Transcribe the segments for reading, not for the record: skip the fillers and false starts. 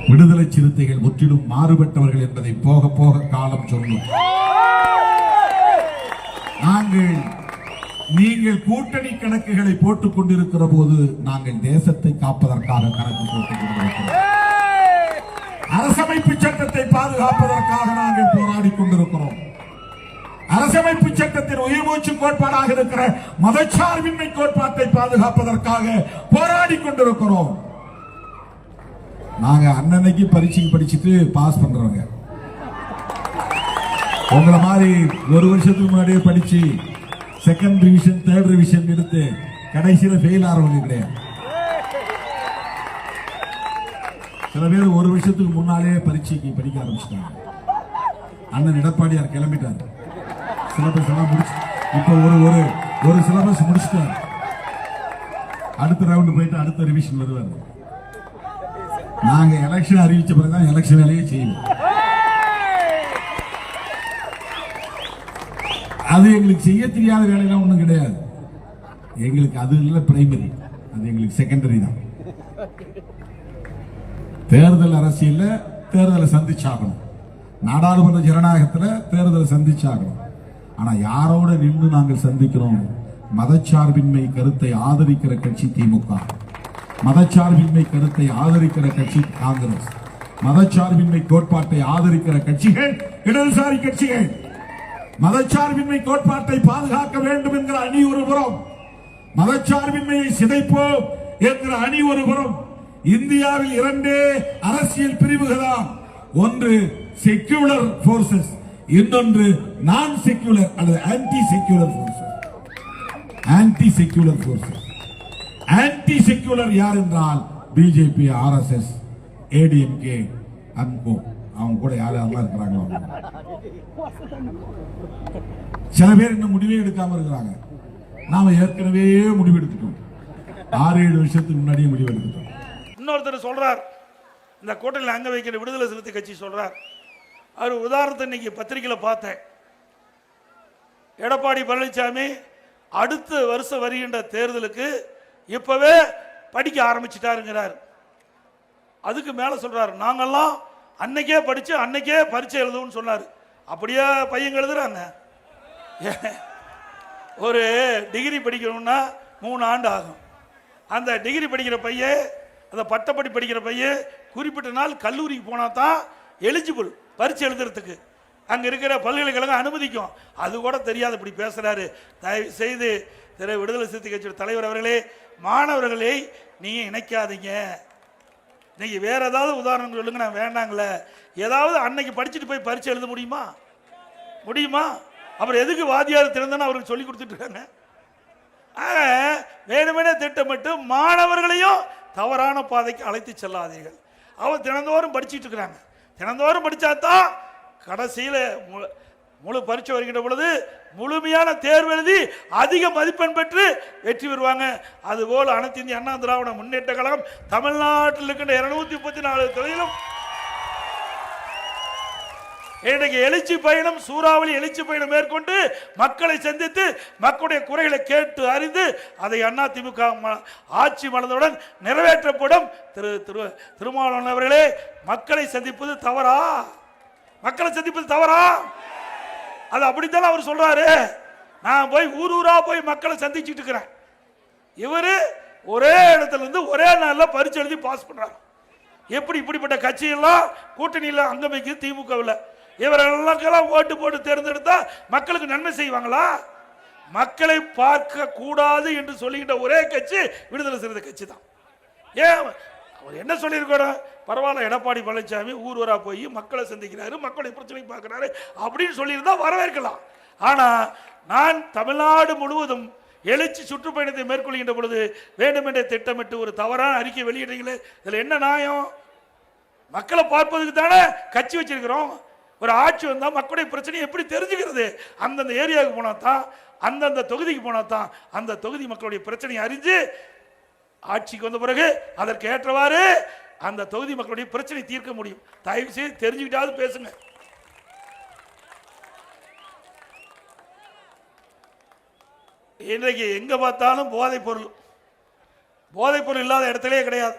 விடுதலை சிறுத்தைகள் முற்றிலும் மாறுபட்டவர்கள் என்பதை போக போக காலம் சொல்லும். நீங்கள் கூட்டணி கணக்குகளை போட்டுக் கொண்டிருக்கிற போது நாங்கள் தேசத்தை காப்பதற்காக கணக்கு போட்டுக் கொண்டிருக்கிறோம். அரசமைப்பு சட்டத்தை பாதுகாப்பதற்காக நாங்கள் போராடி கொண்டிருக்கிறோம். அரசமைப்பு சட்டத்தின் உயிர்மூச்சு கோட்பாடாக இருக்கிற மதச்சார்பின்மை கோட்பாட்டை பாதுகாப்பதற்காக போராடி கொண்டிருக்கிறோம். நாங்க அன்னன்னைக்கு பரீட்சை படிச்சுட்டு பாஸ் பண்றவங்க. உங்களை மாதிரி ஒரு வருஷத்துக்கு முன்னாடியே படிச்சு செகண்ட் ரிவிஷன் தேர்ட் ரிவிஷன் எடுத்து கடைசியில ஃபெயில் ஆறவங்க கிடையாது. சில பேர் ஒரு வருஷத்துக்கு முன்னாலே பரீட்சைக்கு படிக்க ஆரம்பிச்சிட்டாங்க. அண்ணன் எடப்பாடியார் கிளம்பிட்டார், சிலபஸ் எல்லாம் முடிச்சு இப்ப ஒரு சிலபஸ் முடிச்சுட்டார். அடுத்த ரவுண்ட் போயிட்டு அடுத்த ரிவிஷன் வருவார். நாங்க எலெக்ஷன் அறிவிச்ச பிறகுதான் எலெக்ஷன் வேலையே செய்வோம். அது எங்களுக்கு செய்ய தெரியாத வேலையெல்லாம் ஒண்ணும் கிடையாது. எங்களுக்கு அது இல்ல பிரைமரி, அது எங்களுக்கு செகண்டரி தான். தேர்தல் அரசியல்ல தேர்தலை சந்திச்சாகணும், நாடாளுமன்ற ஜனநாயகத்துல தேர்தலை சந்திச்சாகணும். ஆனா யாரோட நின்று நாங்கள் சந்திக்கிறோம்? மதச்சார்பின்மை கருத்தை ஆதரிக்கிற கட்சி திமுக, மதச்சார்பின்மை கருத்தை ஆதரிக்கிற கட்சி காங்கிரஸ், மதச்சார்பின்மை கோட்பாட்டை ஆதரிக்கிற கட்சிகள் இடதுசாரி கட்சிகள். மதச்சார்பின்மை கோட்பாட்டை பாதுகாக்க வேண்டும் என்கிற அணி ஒரு புறம், மதச்சார்பின்மையை சிதைப்போம் என்கிற அணி ஒரு புறம். இந்தியாவில் இரண்டே அரசியல் பிரிவுகள் தான், ஒன்று செக்யூலர் போர்சஸ், இன்னொன்று நான் செக்யூலர் அல்லது anti secular forces. Anti secular forces, anti secular யார் என்றால் பிஜேபி, ஆர்எஸ்எஸ், ஏடிஎம்கே அன்கோ, அவங்க கூட யாரெல்லாம் இருக்கிறாங்க. சில பேர் இன்னும் முடிவே எடுக்காம இருக்கிறாங்க. நாம ஏற்கனவே முடிவு எடுத்துட்டோம், 6-7 வருஷத்துக்கு முன்னாடியே முடிவு எடுத்துட்டோம். இன்னொருத்தர் சொல்றார், இந்த கூட்டணியில் அங்க வைக்கிற விடுதலை சிறுத்தை கட்சி சொல்றார். அவர் உதாரணத்தை இன்னைக்கு பத்திரிகையில் பார்த்தேன். எடப்பாடி பழனிசாமி அடுத்த வருஷம் வருகின்ற தேர்தலுக்கு இப்பவே படிக்க ஆரம்பிச்சிட்டாருங்கிறார். அதுக்கு மேல சொல்றாரு, நாங்கெல்லாம் அன்னைக்கே படிச்சு அன்னைக்கே பரீட்சை எழுதுவோம்னு சொன்னார். அப்படியே பையன் எழுதுறாங்க. ஒரு டிகிரி படிக்கணும்னா 3 ஆண்டு ஆகும். அந்த டிகிரி படிக்கிற பையன், அந்த பட்டப்படி படிக்கிற பையன் குறிப்பிட்ட நாள் கல்லூரிக்கு போனா தான் எலிஜிபிள் பரீட்சை எழுதுறதுக்கு. அங்க இருக்கிற பல்கலைக்கழகம் அனுமதிக்கும். அது கூட தெரியாது இப்படி பேசுறாரு. தயவு செய்து திரு விடுதலை சிறுத்தை கட்சியோட தலைவர் அவர்களே, மாணவர்களை நீங்க இணைக்காதீங்க. நீங்க வேற ஏதாவது உதாரணம் சொல்லுங்க, நான் வேண்டாங்களே. ஏதாவது அன்னைக்கு படிச்சுட்டு போய் பரீட்சை எழுத முடியுமா? முடியுமா? அப்புறம் எதுக்கு வாத்தியார் திறந்தானு அவருக்கு சொல்லி கொடுத்துட்டு இருக்காங்க. வேணுமெனே திட்டமிட்டு மாணவர்களையும் தவறான பாதைக்கு அழைத்து செல்லாதீர்கள். அவர் தினந்தோறும் படிச்சுட்டு இருக்கிறாங்க. தினந்தோறும் படிச்சாதான் கடைசியில் முழு பரீட்சை வருகின்ற பொழுது முழுமையான தேர்வு எழுதி அதிக மதிப்பெண் பெற்று வெற்றி பெறுவாங்க. அதுபோல் அனைத்து இந்திய அண்ணா திராவிட முன்னேற்ற கழகம் தமிழ்நாட்டில் இருக்கின்ற 234 தொகுதியிலும் இன்றைக்கு எழுச்சி பயணம், சூறாவளி எழுச்சி பயணம் மேற்கொண்டு மக்களை சந்தித்து மக்களுடைய குறைகளை கேட்டு அறிந்து அதை அண்ணா திமுக ஆட்சி மலர்ந்தவுடன் நிறைவேற்றப்படும். திருமாவளவன் அவர்களே, மக்களை சந்திப்பது தவறா? மக்களை சந்திப்பது தவறா? அது அப்படித்தான் அவர் சொல்றாரு. நான் போய் ஊர் ஊரா போய் மக்களை சந்திச்சுட்டு இருக்கிறேன். இவரு ஒரே இடத்துல இருந்து ஒரே நாள்ல பரீட்சை எழுதி பாஸ் பண்றாரு. எப்படி இப்படிப்பட்ட கட்சியெல்லாம் கூட்டணியில் அங்கம் வைக்குது திமுகவில்? இவரெல்லாம் ஓட்டு போட்டு தேர்ந்தெடுத்தா மக்களுக்கு நன்மை செய்வாங்களா? மக்களை பார்க்க கூடாது என்று சொல்லுகின்ற ஒரே கட்சி விடுதலை சிறுத்தை கட்சி தான். ஏன் அவர் என்ன சொல்லியிருக்கிறார்? பரவாயில்ல, எடப்பாடி பழனிசாமி ஊர் ஊரா போய் மக்களை சந்திக்கிறாரு, மக்களுடைய பிரச்சனை பார்க்கிறாரு அப்படின்னு சொல்லியிருந்தா வரவேற்கலாம். ஆனா நான் தமிழ்நாடு முழுவதும் எழுச்சி சுற்றுப்பயணத்தை மேற்கொள்கின்ற பொழுது வேண்டுமென்றே திட்டமிட்டு ஒரு தவறான அறிக்கை வெளியிடுறீங்களே, இதுல என்ன நியாயம்? மக்களை பார்ப்பதுக்கு தானே கட்சி வச்சிருக்கிறோம். ஒரு ஆட்சி வந்தா மக்களுடைய பிரச்சனை எப்படி தெரிஞ்சுக்கிறது? அந்தந்த ஏரியாவுக்கு போனா தான், அந்தந்த தொகுதிக்கு போனா தான் அந்த தொகுதி மக்களுடைய பிரச்சனையை அறிஞ்சு ஆட்சிக்கு வந்த பிறகு அதற்கு ஏற்றவாறு அந்த தொகுதி மக்களுடைய பிரச்சனை தீர்க்க முடியும். தயவு செய்து தெரிஞ்சுக்கிட்டாவது பேசுங்க. இன்றைக்கு எங்க பார்த்தாலும் போதைப் பொருள் இல்லாத இடத்திலே கிடையாது.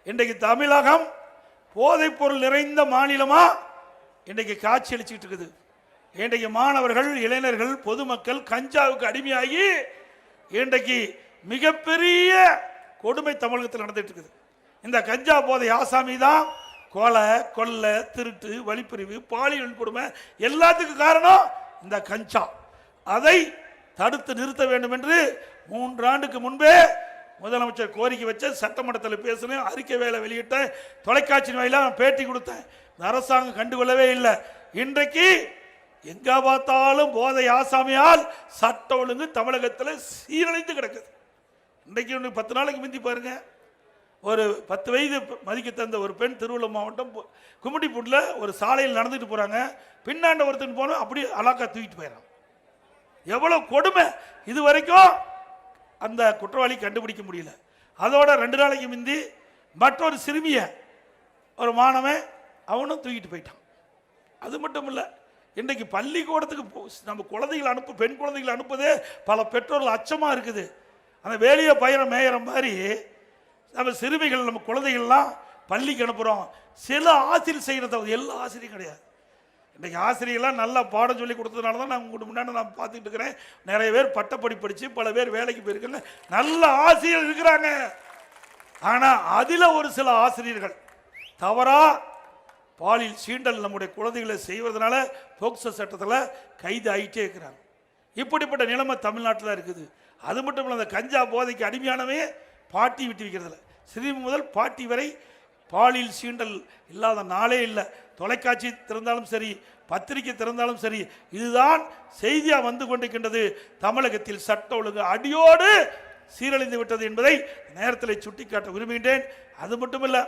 இன்றைக்கு தமிழகம் போதைப் பொருள் நிறைந்த மாநிலமா இன்றைக்கு காட்சி அளிச்சுட்டு இருக்குது. இன்றைக்கு மாணவர்கள், இளைஞர்கள், பொதுமக்கள் கஞ்சாவுக்கு அடிமையாகி இன்றைக்கு மிகப்பெரிய கொடுமை தமிழகத்தில் நடந்துட்டு இருக்குது. இந்த கஞ்சா போதை ஆசாமி தான் கொலை, கொள்ளை, திருட்டு, வழிப்பறிவு, பாலியல் கொடுமை எல்லாத்துக்கும் காரணம் இந்த கஞ்சா. அதை தடுத்து நிறுத்த வேண்டும் என்று 3 ஆண்டுக்கு முன்பே முதலமைச்சர் கோரிக்கை வச்ச, சட்டமன்றத்தில் பேசினேன், அறிக்கை வேலை வெளியிட்டேன், தொலைக்காட்சி வாயிலாக பேட்டி கொடுத்தேன். இந்த அரசாங்கம் கண்டுகொள்ளவே இல்லை. இன்றைக்கு எங்க பார்த்தாலும் போதை ஆசாமியால் சட்ட ஒழுங்கு தமிழகத்தில் சீரழிந்து கிடக்குது. இன்றைக்கு 10 நாளைக்கு முந்தி பாருங்க, ஒரு 10 வயது மதிக்க தந்த ஒரு பெண் திருவள்ளூர் மாவட்டம் கும்மிடிப்பூண்டில் ஒரு சாலையில் நடந்துட்டு போறாங்க. பின்னாண்ட ஒருத்தன் போனோம், அப்படியே அலாக்கா தூக்கிட்டு போயிடறான். எவ்வளவு கொடுமை! இது வரைக்கும் அந்த குற்றவாளி கண்டுபிடிக்க முடியல. அதோட 2 நாளைக்கு முந்தி மற்றொரு சிறுமிய ஒரு மாணவன் அவனும் தூக்கிட்டு போயிட்டான். அது மட்டும் இல்லை, இன்றைக்கு பள்ளிக்கூடத்துக்கு நம்ம குழந்தைகளை பெண் குழந்தைகளை அனுப்புதே பல பெற்றோர்கள் அச்சமா இருக்குது. அந்த வேலையை பயிரம் மேயிற மாதிரி நம்ம சிறுமிகள், நம்ம குழந்தைகள்லாம் பள்ளிக்கு அனுப்புகிறோம். சில ஆசிரியர் செய்கிறத எல்லா ஆசிரியரும் கிடையாது. இன்றைக்கி ஆசிரியர்லாம் நல்லா பாடம் சொல்லி கொடுத்ததுனால தான் நான் உங்களுக்கு முன்னாடி நான் பார்த்துட்டு இருக்கிறேன். நிறைய பேர் பட்டப்படி படித்து பல பேர் வேலைக்கு போயிருக்காங்க, நல்ல ஆசிரியர் இருக்கிறாங்க. ஆனால் அதில் ஒரு சில ஆசிரியர்கள் தவறாக பாலியல் சீண்டல் நம்முடைய குழந்தைகளை செய்வதனால போக்சோ சட்டத்தில் கைது ஆகிட்டே இருக்கிறாங்க. இப்படிப்பட்ட நிலைமை தமிழ்நாட்டில் இருக்குது. அது மட்டும் இல்லை, அந்த கஞ்சா போதைக்கு அடிமையானவே பாட்டி விட்டு வைக்கிறதில்ல. சிறுமி முதல் பாட்டி வரை பாலியல் சீண்டல் இல்லாத நாளே இல்லை. தொலைக்காட்சி திறந்தாலும் சரி, பத்திரிகை திறந்தாலும் சரி, இதுதான் செய்தியாக வந்து கொண்டிருக்கின்றது. தமிழகத்தில் சட்ட ஒழுங்கு அடியோடு சீரழிந்து விட்டது என்பதை நேரத்தில் சுட்டிக்காட்ட விரும்புகின்றேன். அது மட்டுமல்ல,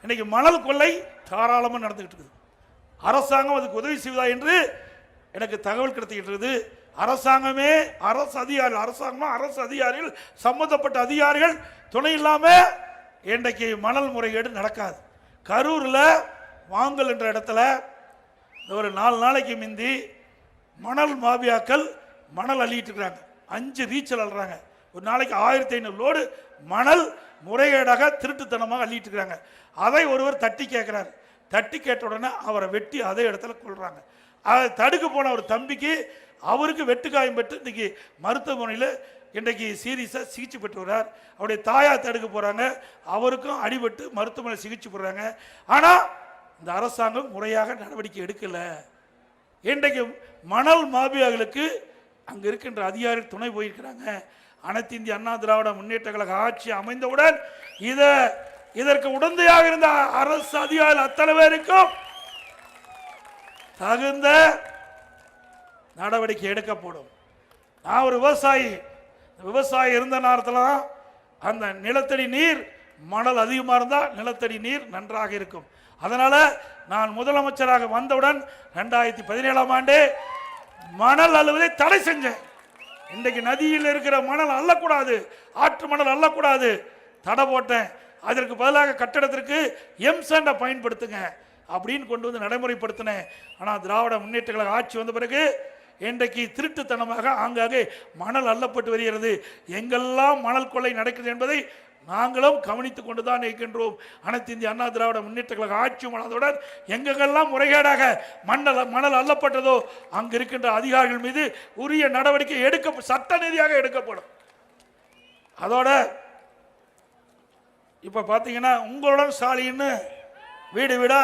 இன்னைக்கு மணல் கொள்ளை தாராளமாக நடந்துகிட்டு இருக்குது. அரசாங்கம் அதுக்கு உதவி செய்வதா என்று எனக்கு தகவல் கிடைத்துக்கிட்டு. அரசாங்கமே அரசு அதிகாரிகள், சம்பந்தப்பட்ட அதிகாரிகள் துணை இல்லாமல் இன்றைக்கு மணல் முறைகேடு நடக்காது. கரூரில் வாங்கல் என்ற இடத்துல ஒரு 4 நாளைக்கு முந்தி மணல் மாபியாக்கள் மணல் அள்ளிட்டு இருக்கிறாங்க. 5 ரீச்சல் அள்ளுறாங்க. ஒரு நாளைக்கு 1500 லோடு மணல் முறைகேடாக திருட்டுத்தனமாக அள்ளிட்டு இருக்கிறாங்க. அதை ஒருவர் தட்டி கேட்கிறார். தட்டி கேட்ட உடனே அவரை வெட்டி அதே இடத்துல கொள்றாங்க. அதை தடுக்க போன ஒரு தம்பிக்கு அவருக்கு வெட்டுக்காயம் பெற்று இன்றைக்கி மருத்துவமனையில் இன்றைக்கு சீரியஸாக சிகிச்சை பெற்று வர்றார். அவருடைய தாயார் தடுக்க போகிறாங்க, அவருக்கும் அடிபட்டு மருத்துவமனை சிகிச்சை பெறுறாங்க. ஆனால் இந்த அரசாங்கம் முறையாக நடவடிக்கை எடுக்கலை. இன்றைக்கு மணல் மாபியாக்களுக்கு அங்கே இருக்கின்ற அதிகாரிகள் துணை போயிருக்கிறாங்க. அனைத்து இந்திய அண்ணா திராவிட முன்னேற்ற கழக ஆட்சி அமைந்தவுடன் இதற்கு உடந்தையாக இருந்த அரசு அதிகாரிகள் அத்தனை பேருக்கும் தகுந்த நடவடிக்கை எடுக்கப்படும். நான் ஒரு விவசாயி இருந்த நேரத்தில் அந்த நிலத்தடி நீர் மணல் அதிகமாக இருந்தால் நிலத்தடி நீர் நன்றாக இருக்கும். அதனால நான் முதலமைச்சராக வந்தவுடன் 2017ஆம் ஆண்டு மணல் அள்ளுவதை தடை செஞ்சேன். இன்றைக்கு நதியில் இருக்கிற மணல் அள்ளக்கூடாது, ஆற்று மணல் அள்ளக்கூடாது, தடை போட்டேன். அதற்கு பதிலாக கட்டடத்திற்கு எம்சாண்டை பயன்படுத்துங்க அப்படின்னு கொண்டு வந்து நடைமுறைப்படுத்தினேன். ஆனால் திராவிட முன்னேற்ற கழக ஆட்சி வந்த பிறகு இன்றைக்கு திருட்டுத்தனமாக ஆங்காங்கே மணல் அள்ளப்பட்டு வருகிறது. எங்கெல்லாம் மணல் கொள்ளை நடக்குது என்பதை நாங்களும் கவனித்துக் கொண்டுதான் இருக்கின்றோம். அனைத்து இந்திய அண்ணா திராவிட முன்னேற்ற கழக ஆட்சி மனதுடன் எங்கெங்கெல்லாம் முறைகேடாக மணல் அள்ளப்பட்டதோ அங்கு இருக்கின்ற அதிகாரிகள் மீது உரிய நடவடிக்கை சட்ட ரீதியாக எடுக்கப்படும். அதோட இப்ப பாத்தீங்கன்னா உங்களுடன் ஸ்டாலின் வீடு வீடா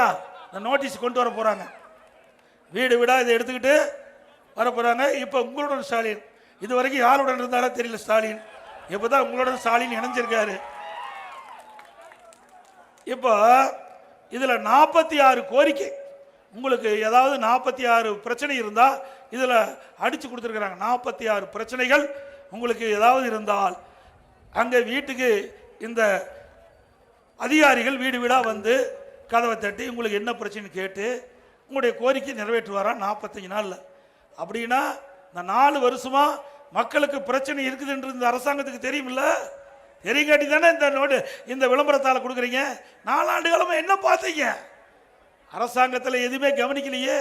இந்த நோட்டீஸ் கொண்டு வர போறாங்க. வீடு வீடா இதை எடுத்துக்கிட்டு வர போறாங்க. இப்ப உங்களுடன் ஸ்டாலின் இது வரைக்கும் யாருடன் இருந்தாரோ தெரியல. ஸ்டாலின் இப்பதான் உங்களுடன் ஸ்டாலின் இணைஞ்சிருக்காரு. இப்போ இதுல 46 கோரிக்கை, உங்களுக்கு ஏதாவது 46 பிரச்சனை இருந்தா இதுல அடிச்சு கொடுத்துருக்காங்க. 46 பிரச்சனைகள் உங்களுக்கு ஏதாவது இருந்தால் அங்க வீட்டுக்கு இந்த அதிகாரிகள் வீடு வீடா வந்து கதவை தட்டி உங்களுக்கு என்ன பிரச்சனை கேட்டு உங்களுடைய கோரிக்கை நிறைவேற்றுவாரா 45 நாள்ல. அப்படின்னா இந்த 4 வருஷமா மக்களுக்கு பிரச்சனை இருக்குது என்று இந்த அரசாங்கத்துக்கு தெரியுமில்ல? தெரியுங்காட்டி தானே இந்த விளம்பரத்தால் கொடுக்குறீங்க. 4 ஆண்டு காலமா என்ன பார்த்தீங்க? அரசாங்கத்தில் எதுவுமே கவனிக்கலையே.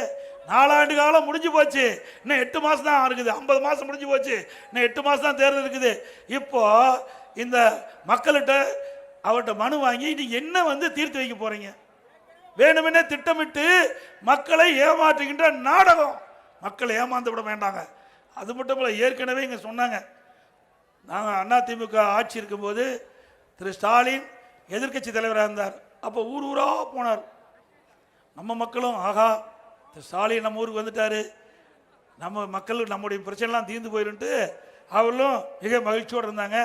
4 ஆண்டு காலம் முடிஞ்சு போச்சு, இன்னும் 8 மாசம் தான் இருக்குது. 50 மாசம் முடிஞ்சு போச்சு, இன்னும் 8 மாசம் தான் தேர்தல் இருக்குது. இப்போ இந்த மக்கள்கிட்ட அவர்கிட்ட மனு வாங்கி நீங்க என்ன தீர்த்து வைக்க போறீங்க? வேணுமெனே திட்டமிட்டு மக்களை ஏமாற்றுகின்ற நாடகம். மக்களை ஏமாந்து விட வேண்டாங்க. அது மட்டும் இல்லை, ஏற்கனவே இங்கே சொன்னாங்க, நாங்கள் அதிமுக ஆட்சி இருக்கும்போது திரு ஸ்டாலின் எதிர்க்கட்சி தலைவராக இருந்தார். அப்போ ஊர் ஊராக போனார். நம்ம மக்களும் ஆகா திரு ஸ்டாலின் நம்ம ஊருக்கு வந்துட்டாரு, நம்ம மக்கள் நம்முடைய பிரச்சனைலாம் தீர்ந்து போயிருன்ட்டு அவர்களும் மிக மகிழ்ச்சியோடு இருந்தாங்க.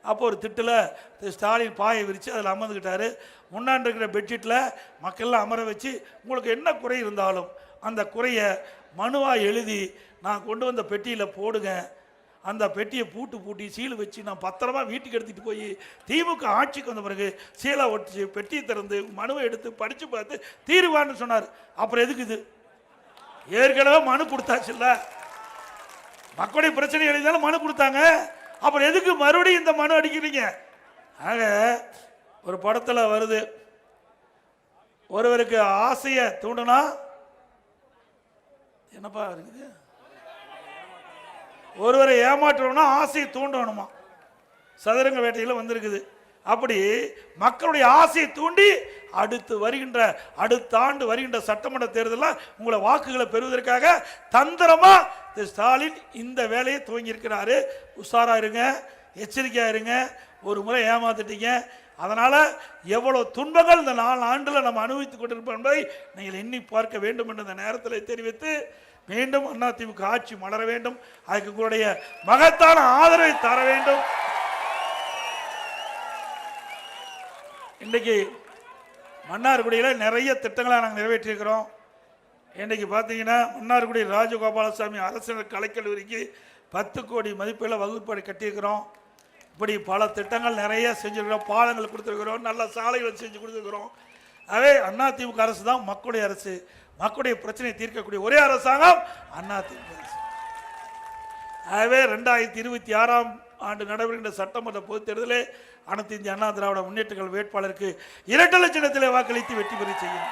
அப்போ ஒரு திட்டில் திரு ஸ்டாலின் பாயை விரித்து அதில் அமர்ந்துக்கிட்டாரு. முன்னாடி இருக்கிற பெட்ஷீட்டில் மக்கள்லாம் அமர வச்சு உங்களுக்கு என்ன குறை இருந்தாலும் அந்த குறையை மனுவாக எழுதி நான் கொண்டு வந்த பெட்டியில் போடுங்க, அந்த பெட்டியை பூட்டி சீல் வச்சு நான் பத்திரமா வீட்டுக்கு எடுத்துகிட்டு போய் திமுக ஆட்சிக்கு வந்த பிறகு சீலை ஒட்டிச்சு பெட்டியை திறந்து மனுவை எடுத்து படித்து பார்த்து தீர்வான்னு சொன்னார். அப்புறம் எதுக்கு இது? ஏற்கனவே மனு கொடுத்தாச்சு இல்லை, மக்களுடைய பிரச்சனை எழுதினாலும் மனு கொடுத்தாங்க. அப்புறம் எதுக்கு மறுபடியும் இந்த மனு அடிக்கிறீங்க? ஆக ஒரு படத்தில் வருது, ஒருவருக்கு ஆசையை தூண்டினா என்னப்பா இருக்குது, ஒருவரை ஏமாற்றணும்னா ஆசையை தூண்டணுமா, சதுரங்க வேட்டையில் வந்திருக்குது. அப்படி மக்களுடைய ஆசையை தூண்டி அடுத்த ஆண்டு வருகின்ற சட்டமன்ற தேர்தலில் உங்களை வாக்குகளை பெறுவதற்காக தந்திரமா திரு ஸ்டாலின் இந்த வேலையை துவங்கியிருக்கிறாரு. உஷாரா இருங்க, எச்சரிக்கையா இருங்க. ஒரு முறை ஏமாத்திட்டீங்க, அதனால எவ்வளவு துன்பங்கள் இந்த 4 ஆண்டுல நம்ம அனுபவித்துக் கொண்டிருப்போம் என்பதை நீங்கள் எண்ணி பார்க்க வேண்டும் என்ற இந்த நேரத்தில் தெரிவித்து, மீண்டும் அதிமுக ஆட்சி மலர வேண்டும், அதுக்கு உங்களுடைய மகத்தான ஆதரவை தர வேண்டும். இன்றைக்கு மன்னார்குடியில் நிறைய திட்டங்களை நாங்கள் நிறைவேற்றியிருக்கிறோம். இன்றைக்கு பார்த்தீங்கன்னா மன்னார்குடி ராஜகோபாலசாமி அரசு கலைக்கல்லூரிக்கு 10 கோடி மதிப்பில் வகுப்பறை கட்டியிருக்கிறோம். இப்படி பல திட்டங்கள் நிறைய செஞ்சுருக்கிறோம். பாலங்கள் கொடுத்துருக்கிறோம், நல்ல சாலைகள் செஞ்சு கொடுத்துருக்கிறோம். அதே அதிமுக அரசு தான் மக்களுடைய அரசு, மக்களுடைய பிரச்சனையை தீர்க்கக்கூடிய ஒரே அரசாங்கம் அதிமுக அரசு. ஆகவே 2026ஆம் ஆண்டு நடைபெறுகின்ற சட்டமன்ற பொதுத் தேர்தலில் அனைத்து இந்திய அண்ணா திராவிட முன்னேற்ற கழக வேட்பாளருக்கு 2 லட்சத்திலே வாக்களித்து வெற்றி பெற செய்யும்.